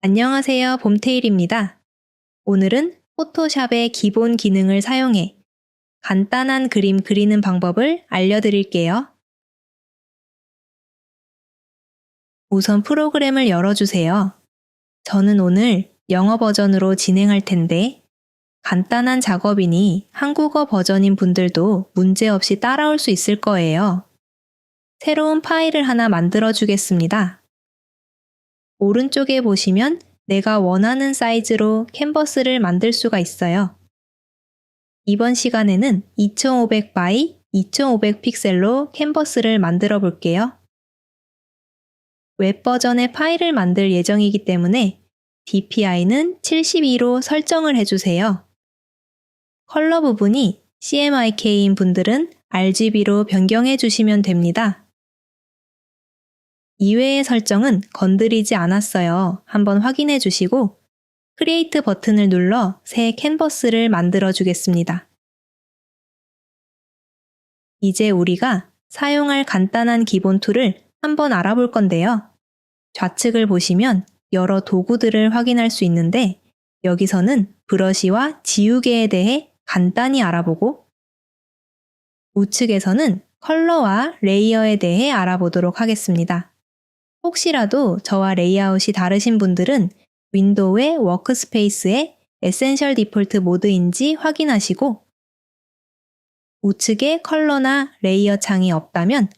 안녕하세요, 봄테일입니다. 오늘은 포토샵의 기본 기능을 사용해 간단한 그림 그리는 방법을 알려드릴게요. 우선 프로그램을 열어주세요. 저는 오늘 영어 버전으로 진행할 텐데 간단한 작업이니 한국어 버전인 분들도 문제없이 따라올 수 있을 거예요. 새로운 파일을 하나 만들어 주겠습니다. 오른쪽에 보시면 내가 원하는 사이즈로 캔버스를 만들 수가 있어요. 이번 시간에는 2500 by 2500 픽셀로 캔버스를 만들어 볼게요. 웹 버전의 파일을 만들 예정이기 때문에 DPI는 72로 설정을 해주세요. 컬러 부분이 CMYK인 분들은 RGB로 변경해 주시면 됩니다. 이외의 설정은 건드리지 않았어요. 한번 확인해 주시고 크리에이트 버튼을 눌러 새 캔버스를 만들어 주겠습니다. 이제 우리가 사용할 간단한 기본 툴을 한번 알아볼 건데요. 좌측을 보시면 여러 도구들을 확인할 수 있는데 여기서는 브러쉬와 지우개에 대해 간단히 알아보고 우측에서는 컬러와 레이어에 대해 알아보도록 하겠습니다. 혹시라도 저와 레이아웃이 다르신 분들은 윈도우의 워크스페이스에 에센셜 디폴트 모드인지 확인하시고 우측에 컬러나 레이어 창이 없다면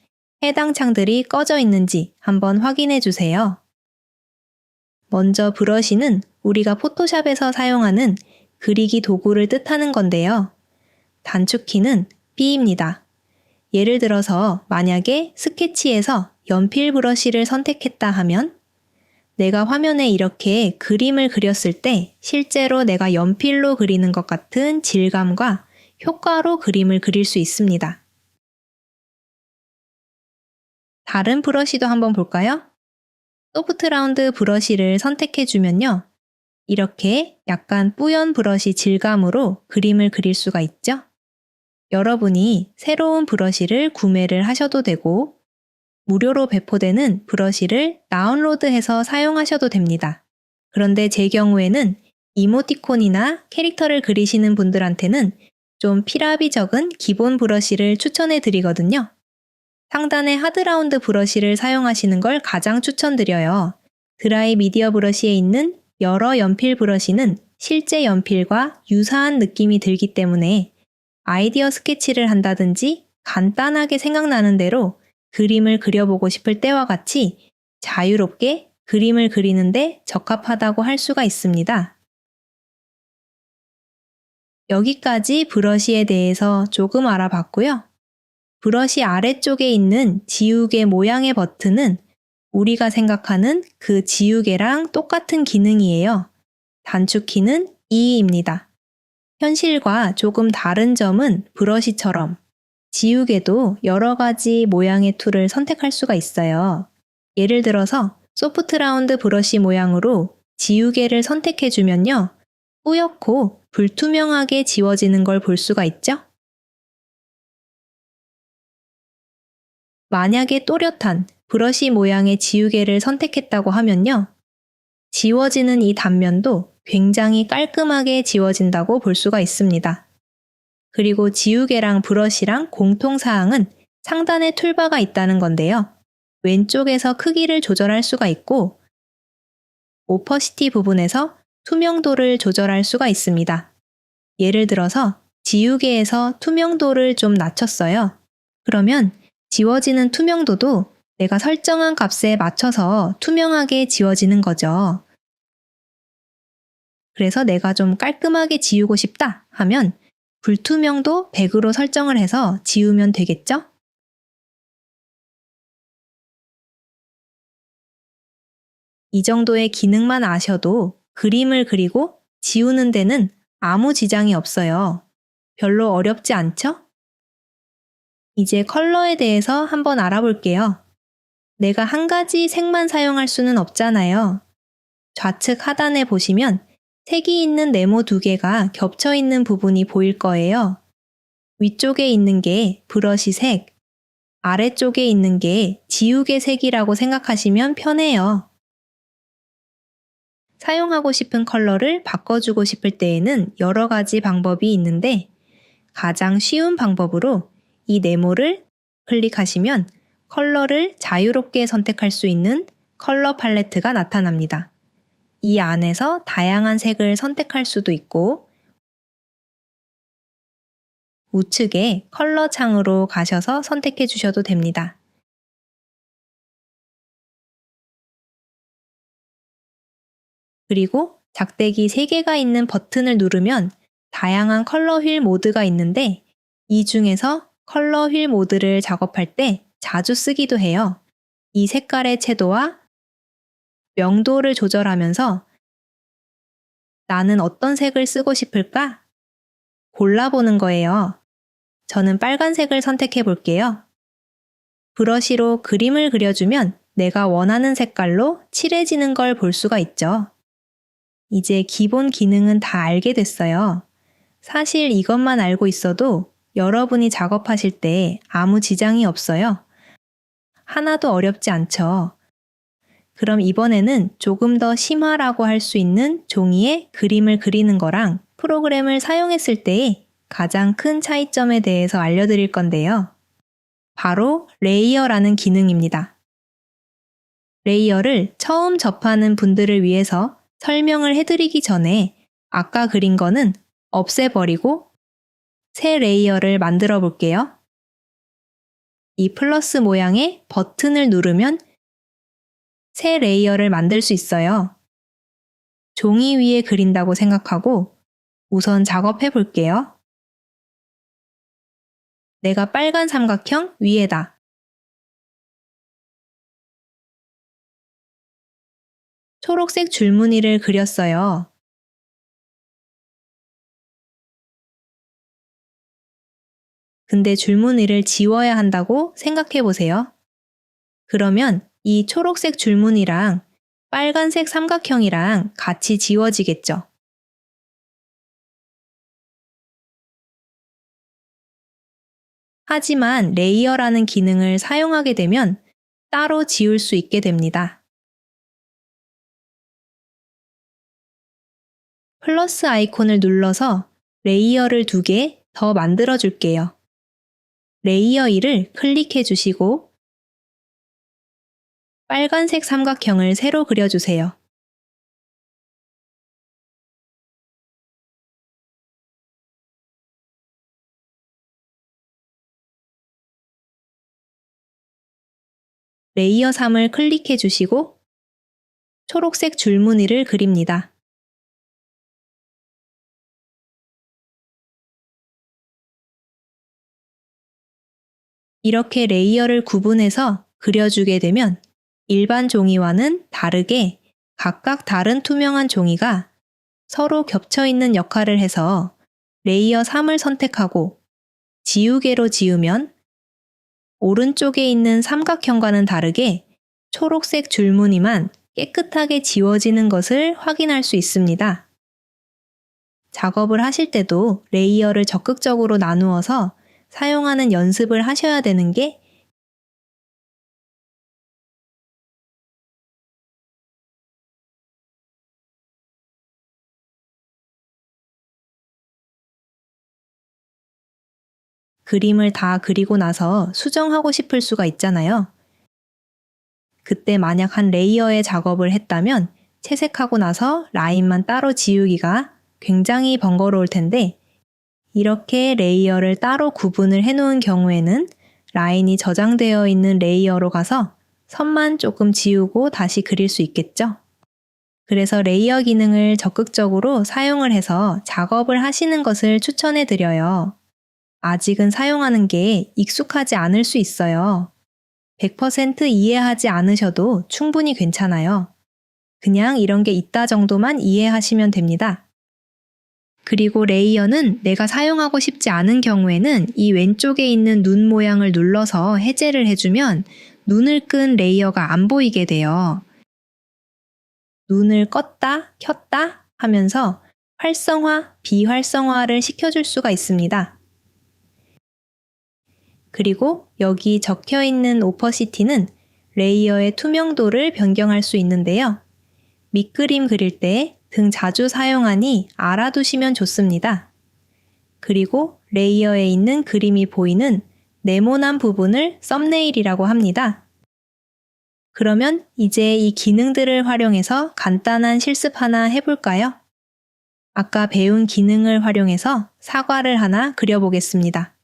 해당 창들이 꺼져 있는지 한번 확인해 주세요. 먼저 브러쉬는 우리가 포토샵에서 사용하는 그리기 도구를 뜻하는 건데요. 단축키는 B입니다. 예를 들어서 만약에 스케치에서 연필 브러쉬를 선택했다 하면 내가 화면에 이렇게 그림을 그렸을 때 실제로 내가 연필로 그리는 것 같은 질감과 효과로 그림을 그릴 수 있습니다. 다른 브러쉬도 한번 볼까요? 소프트 라운드 브러쉬를 선택해주면요. 이렇게 약간 뿌연 브러쉬 질감으로 그림을 그릴 수가 있죠? 여러분이 새로운 브러쉬를 구매를 하셔도 되고 무료로 배포되는 브러쉬를 다운로드해서 사용하셔도 됩니다. 그런데 제 경우에는 이모티콘이나 캐릭터를 그리시는 분들한테는 좀 필압이 적은 기본 브러쉬를 추천해 드리거든요. 상단의 하드라운드 브러쉬를 사용하시는 걸 가장 추천드려요. 드라이 미디어 브러쉬에 있는 여러 연필 브러쉬는 실제 연필과 유사한 느낌이 들기 때문에 아이디어 스케치를 한다든지 간단하게 생각나는 대로 그림을 그려보고 싶을 때와 같이 자유롭게 그림을 그리는데 적합하다고 할 수가 있습니다. 여기까지 브러쉬에 대해서 조금 알아봤고요. 브러쉬 아래쪽에 있는 지우개 모양의 버튼은 우리가 생각하는 그 지우개랑 똑같은 기능이에요. 단축키는 E입니다. 현실과 조금 다른 점은 브러쉬처럼 지우개도 여러 가지 모양의 툴을 선택할 수가 있어요. 예를 들어서 소프트 라운드 브러쉬 모양으로 지우개를 선택해주면요. 뿌옇고 불투명하게 지워지는 걸 볼 수가 있죠? 만약에 또렷한 브러쉬 모양의 지우개를 선택했다고 하면요. 지워지는 이 단면도 굉장히 깔끔하게 지워진다고 볼 수가 있습니다. 그리고 지우개랑 브러쉬랑 공통사항은 상단에 툴바가 있다는 건데요. 왼쪽에서 크기를 조절할 수가 있고 오퍼시티 부분에서 투명도를 조절할 수가 있습니다. 예를 들어서 지우개에서 투명도를 좀 낮췄어요. 그러면 지워지는 투명도도 내가 설정한 값에 맞춰서 투명하게 지워지는 거죠. 그래서 내가 좀 깔끔하게 지우고 싶다 하면 불투명도 100으로 설정을 해서 지우면 되겠죠? 이 정도의 기능만 아셔도 그림을 그리고 지우는 데는 아무 지장이 없어요. 별로 어렵지 않죠? 이제 컬러에 대해서 한번 알아볼게요. 내가 한 가지 색만 사용할 수는 없잖아요. 좌측 하단에 보시면 색이 있는 네모 두 개가 겹쳐 있는 부분이 보일 거예요. 위쪽에 있는 게 브러쉬 색, 아래쪽에 있는 게 지우개 색이라고 생각하시면 편해요. 사용하고 싶은 컬러를 바꿔주고 싶을 때에는 여러 가지 방법이 있는데 가장 쉬운 방법으로 이 네모를 클릭하시면 컬러를 자유롭게 선택할 수 있는 컬러 팔레트가 나타납니다. 이 안에서 다양한 색을 선택할 수도 있고 우측에 컬러 창으로 가셔서 선택해 주셔도 됩니다. 그리고 작대기 3개가 있는 버튼을 누르면 다양한 컬러 휠 모드가 있는데 이 중에서 컬러 휠 모드를 작업할 때 자주 쓰기도 해요. 이 색깔의 채도와 명도를 조절하면서 나는 어떤 색을 쓰고 싶을까? 골라보는 거예요. 저는 빨간색을 선택해 볼게요. 브러쉬로 그림을 그려주면 내가 원하는 색깔로 칠해지는 걸 볼 수가 있죠. 이제 기본 기능은 다 알게 됐어요. 사실 이것만 알고 있어도 여러분이 작업하실 때 아무 지장이 없어요. 하나도 어렵지 않죠. 그럼 이번에는 조금 더 심화라고 할 수 있는 종이에 그림을 그리는 거랑 프로그램을 사용했을 때의 가장 큰 차이점에 대해서 알려드릴 건데요. 바로 레이어라는 기능입니다. 레이어를 처음 접하는 분들을 위해서 설명을 해드리기 전에 아까 그린 거는 없애버리고 새 레이어를 만들어 볼게요. 이 플러스 모양의 버튼을 누르면 새 레이어를 만들 수 있어요. 종이 위에 그린다고 생각하고 우선 작업해 볼게요. 내가 빨간 삼각형 위에다. 초록색 줄무늬를 그렸어요. 근데 줄무늬를 지워야 한다고 생각해 보세요. 그러면 이 초록색 줄무늬랑 빨간색 삼각형이랑 같이 지워지겠죠. 하지만 레이어라는 기능을 사용하게 되면 따로 지울 수 있게 됩니다. 플러스 아이콘을 눌러서 레이어를 2개 더 만들어 줄게요. 레이어 1을 클릭해 주시고 빨간색 삼각형을 새로 그려주세요. 레이어 3을 클릭해 주시고 초록색 줄무늬를 그립니다. 이렇게 레이어를 구분해서 그려주게 되면 일반 종이와는 다르게 각각 다른 투명한 종이가 서로 겹쳐있는 역할을 해서 레이어 3을 선택하고 지우개로 지우면 오른쪽에 있는 삼각형과는 다르게 초록색 줄무늬만 깨끗하게 지워지는 것을 확인할 수 있습니다. 작업을 하실 때도 레이어를 적극적으로 나누어서 사용하는 연습을 하셔야 되는 게 그림을 다 그리고 나서 수정하고 싶을 수가 있잖아요. 그때 만약 한 레이어의 작업을 했다면 채색하고 나서 라인만 따로 지우기가 굉장히 번거로울 텐데 이렇게 레이어를 따로 구분을 해놓은 경우에는 라인이 저장되어 있는 레이어로 가서 선만 조금 지우고 다시 그릴 수 있겠죠? 그래서 레이어 기능을 적극적으로 사용을 해서 작업을 하시는 것을 추천해 드려요. 아직은 사용하는 게 익숙하지 않을 수 있어요. 100% 이해하지 않으셔도 충분히 괜찮아요. 그냥 이런 게 있다 정도만 이해하시면 됩니다. 그리고 레이어는 내가 사용하고 싶지 않은 경우에는 이 왼쪽에 있는 눈 모양을 눌러서 해제를 해주면 눈을 끈 레이어가 안 보이게 돼요. 눈을 껐다, 켰다 하면서 활성화, 비활성화를 시켜줄 수가 있습니다. 그리고 여기 적혀 있는 오퍼시티는 레이어의 투명도를 변경할 수 있는데요. 밑그림 그릴 때 등 자주 사용하니 알아두시면 좋습니다. 그리고 레이어에 있는 그림이 보이는 네모난 부분을 썸네일이라고 합니다. 그러면 이제 이 기능들을 활용해서 간단한 실습 하나 해볼까요? 아까 배운 기능을 활용해서 사과를 하나 그려보겠습니다.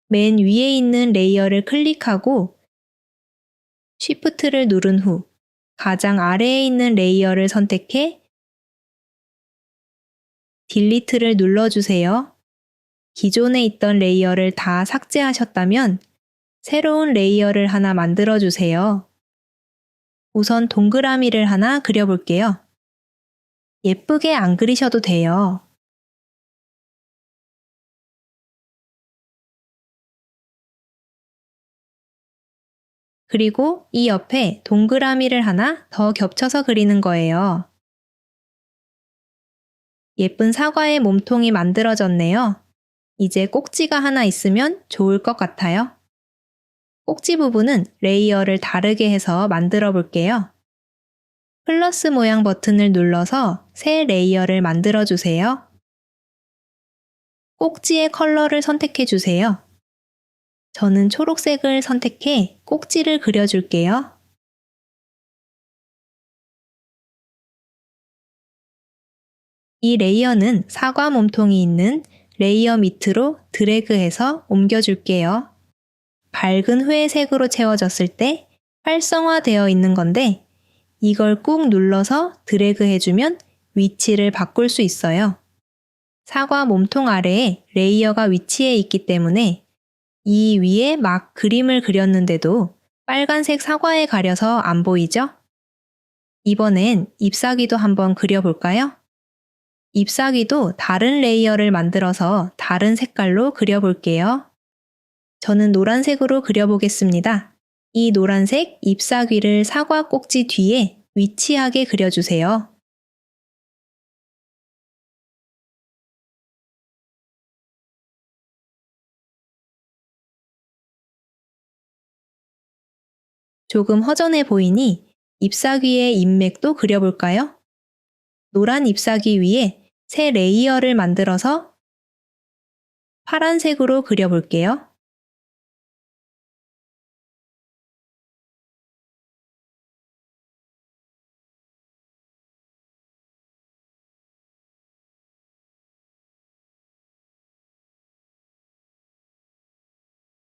맨 위에 있는 레이어를 클릭하고 Shift를 누른 후 가장 아래에 있는 레이어를 선택해 딜리트를 눌러주세요. 기존에 있던 레이어를 다 삭제하셨다면 새로운 레이어를 하나 만들어주세요. 우선 동그라미를 하나 그려볼게요. 예쁘게 안 그리셔도 돼요. 그리고 이 옆에 동그라미를 하나 더 겹쳐서 그리는 거예요. 예쁜 사과의 몸통이 만들어졌네요. 이제 꼭지가 하나 있으면 좋을 것 같아요. 꼭지 부분은 레이어를 다르게 해서 만들어 볼게요. 플러스 모양 버튼을 눌러서 새 레이어를 만들어 주세요. 꼭지의 컬러를 선택해 주세요. 저는 초록색을 선택해 꼭지를 그려줄게요. 이 레이어는 사과 몸통이 있는 레이어 밑으로 드래그해서 옮겨줄게요. 밝은 회색으로 채워졌을 때 활성화되어 있는 건데 이걸 꾹 눌러서 드래그 해주면 위치를 바꿀 수 있어요. 사과 몸통 아래에 레이어가 위치해 있기 때문에 이 위에 막 그림을 그렸는데도 빨간색 사과에 가려서 안 보이죠? 이번엔 잎사귀도 한번 그려볼까요? 잎사귀도 다른 레이어를 만들어서 다른 색깔로 그려볼게요. 저는 노란색으로 그려보겠습니다. 이 노란색 잎사귀를 사과 꼭지 뒤에 위치하게 그려주세요. 조금 허전해 보이니 잎사귀의 잎맥도 그려볼까요? 노란 잎사귀 위에 새 레이어를 만들어서 파란색으로 그려볼게요.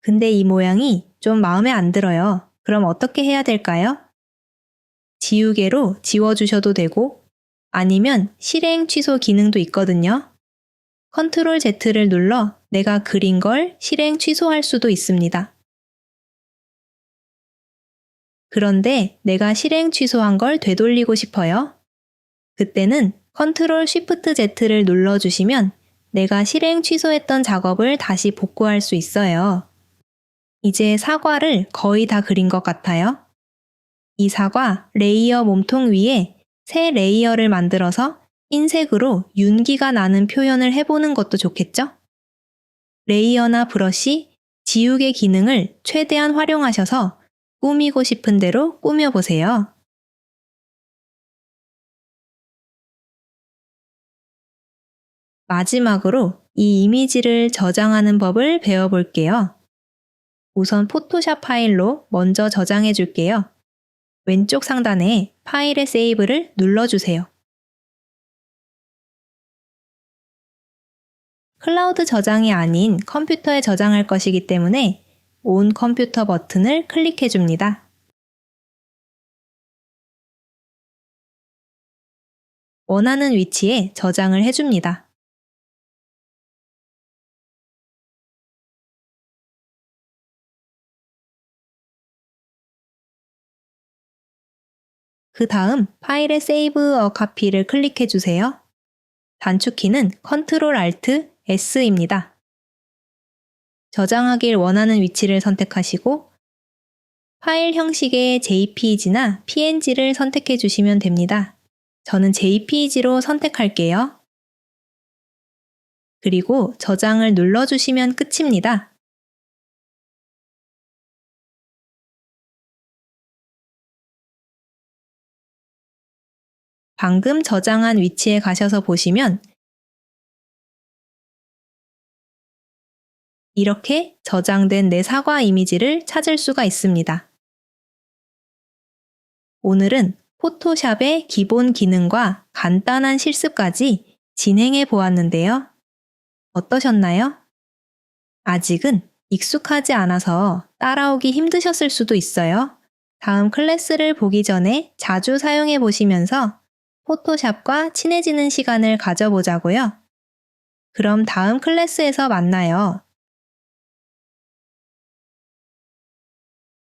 근데 이 모양이 좀 마음에 안 들어요. 그럼 어떻게 해야 될까요? 지우개로 지워주셔도 되고 아니면 실행 취소 기능도 있거든요. 컨트롤 Z를 눌러 내가 그린 걸 실행 취소할 수도 있습니다. 그런데 내가 실행 취소한 걸 되돌리고 싶어요. 그때는 컨트롤 Shift Z를 눌러주시면 내가 실행 취소했던 작업을 다시 복구할 수 있어요. 이제 사과를 거의 다 그린 것 같아요. 이 사과 레이어 몸통 위에 새 레이어를 만들어서 흰색으로 윤기가 나는 표현을 해보는 것도 좋겠죠? 레이어나 브러쉬, 지우개 기능을 최대한 활용하셔서 꾸미고 싶은 대로 꾸며보세요. 마지막으로 이 이미지를 저장하는 법을 배워볼게요. 우선 포토샵 파일로 먼저 저장해 줄게요. 왼쪽 상단에 파일의 세이브를 눌러주세요. 클라우드 저장이 아닌 컴퓨터에 저장할 것이기 때문에 온 컴퓨터 버튼을 클릭해 줍니다. 원하는 위치에 저장을 해줍니다. 그 다음 파일의 Save a Copy를 클릭해 주세요. 단축키는 Ctrl Alt S입니다. 저장하길 원하는 위치를 선택하시고 파일 형식의 JPG나 PNG를 선택해 주시면 됩니다. 저는 JPG로 선택할게요. 그리고 저장을 눌러주시면 끝입니다. 방금 저장한 위치에 가셔서 보시면 이렇게 저장된 내 사과 이미지를 찾을 수가 있습니다. 오늘은 포토샵의 기본 기능과 간단한 실습까지 진행해 보았는데요. 어떠셨나요? 아직은 익숙하지 않아서 따라오기 힘드셨을 수도 있어요. 다음 클래스를 보기 전에 자주 사용해 보시면서 포토샵과 친해지는 시간을 가져보자고요. 그럼 다음 클래스에서 만나요.